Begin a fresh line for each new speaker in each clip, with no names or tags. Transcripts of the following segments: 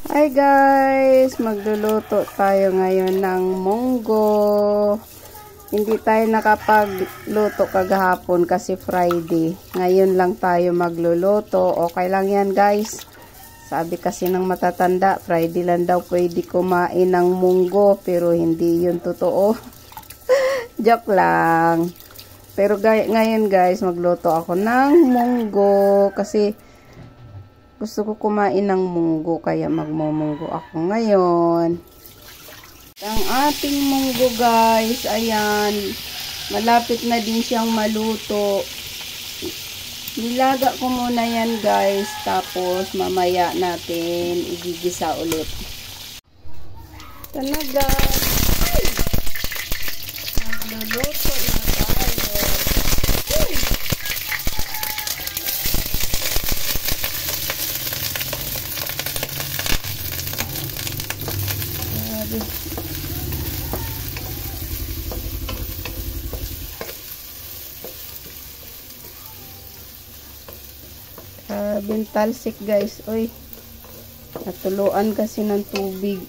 Hi guys! Magluluto tayo ngayon ng munggo. Hindi tayo nakapagluto kagahapon kasi Friday. Ngayon lang tayo magluluto. Okay lang yan guys. Sabi kasi ng matatanda, Friday lang daw pwede kumain ng munggo. Pero hindi yun totoo. Joke lang. Pero ngayon guys, magluto ako ng munggo. Kasi gusto ko kumain ng munggo, kaya magmumunggo ako ngayon. Ang ating munggo guys, ayan, malapit na din siyang maluto. Nilaga ko muna yan guys, tapos mamaya natin igigisa ulit. Ito na guys, magluluto na tayo. Bintalsik guys, oy, natuluan kasi ng tubig.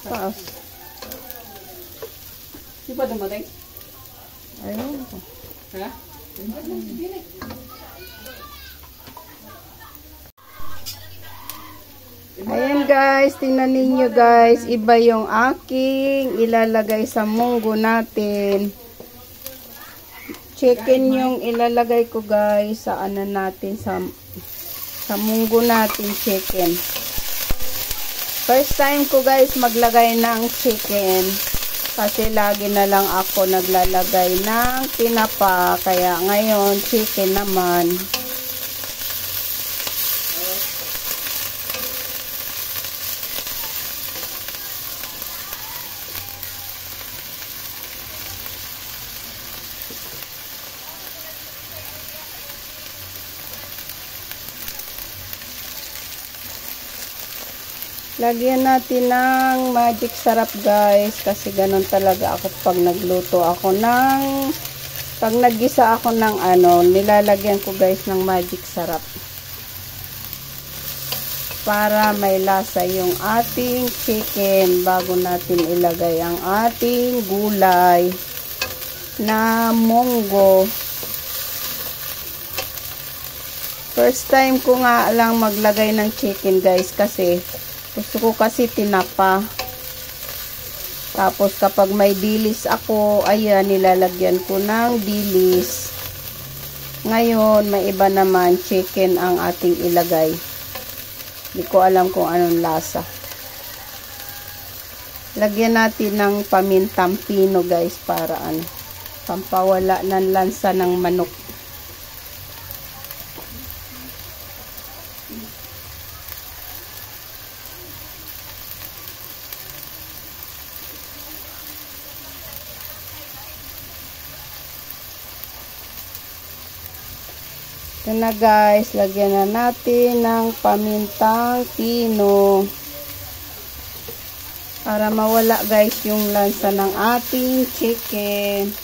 Paas. Di ba dumating? Ayun ko. Ha? Ayan guys, tingnan ninyo guys, iba yung aking ilalagay sa munggo natin. Chicken yung ilalagay ko guys sa ano natin, sa munggo natin chicken. First time ko guys maglagay ng chicken. Kasi lagi na lang ako naglalagay ng tinapa. Kaya ngayon, chicken naman. Lagyan natin ng magic sarap guys, kasi ganun talaga ako pag nagluto ako pag naggisa ako ng ano, nilalagyan ko guys ng magic sarap para may lasa yung ating chicken bago natin ilagay ang ating gulay na munggo. First time ko nga lang maglagay ng chicken guys, kasi gusto ko kasi tinapa. Tapos kapag may dilis ako, ayan, nilalagyan ko ng dilis. Ngayon, may iba naman chicken ang ating ilagay. Hindi ko alam kung anong lasa. Lagyan natin ng pamintang pino guys, para ano, pampawala ng lansa ng manok. Ito na guys, lagyan na natin ng pamintang pino para mawala guys yung lansa ng ating chicken.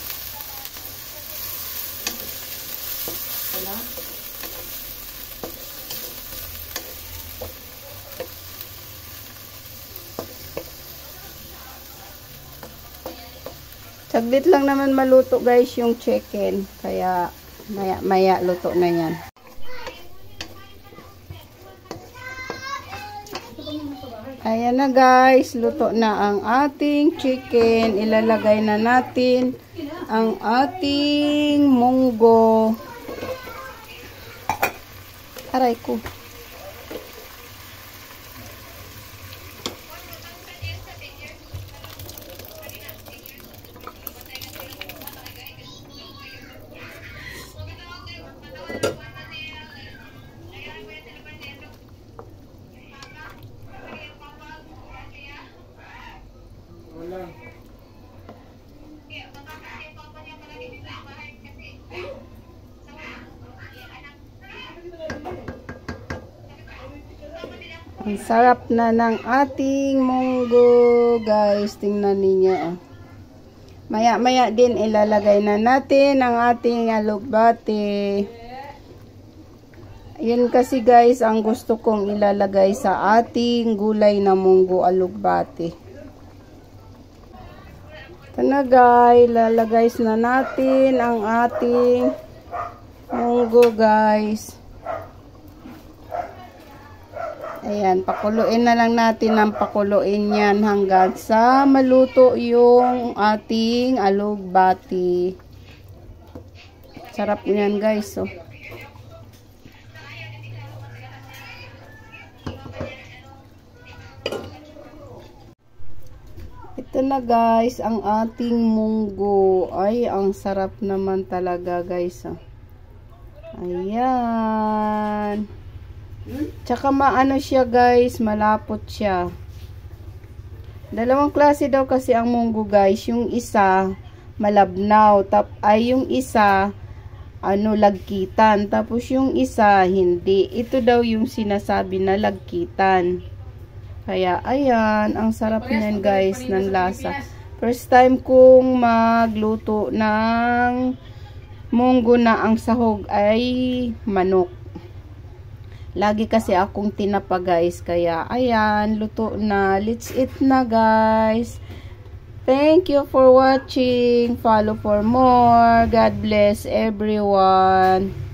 Saglit lang naman maluto guys yung chicken, kaya maya luto na yan. Ayan na guys, luto na ang ating chicken. Ilalagay na natin ang ating munggo. Aray ko. Ang sarap na ng ating munggo, guys. Tingnan ninyo. Oh. Maya-maya din ilalagay na natin ang ating alugbati. Yan kasi guys ang gusto kong ilalagay sa ating gulay na munggo alugbati. Ito na guys, lalagay na natin ang ating munggo guys. Ayan, pakuluin na lang natin ng pakuluin yan hanggang sa maluto yung ating alugbati. Sarap niyan guys. Oh. Ito na guys, ang ating munggo. Ay, ang sarap naman talaga guys. Oh. Ayan. Tsaka maano siya guys, malapot siya. Dalawang klase daw kasi ang munggo guys. Yung isa, malabnaw. Ay yung isa, lagkitan. Tapos yung isa, hindi. Ito daw yung sinasabi na lagkitan. Kaya, ayan, ang sarap niyan guys, ng lasa. First time kong magluto ng munggo na ang sahog ay manok. Lagi kasi akong tinapa guys. Kaya, ayan, luto na. Let's eat na guys. Thank you for watching. Follow for more. God bless everyone.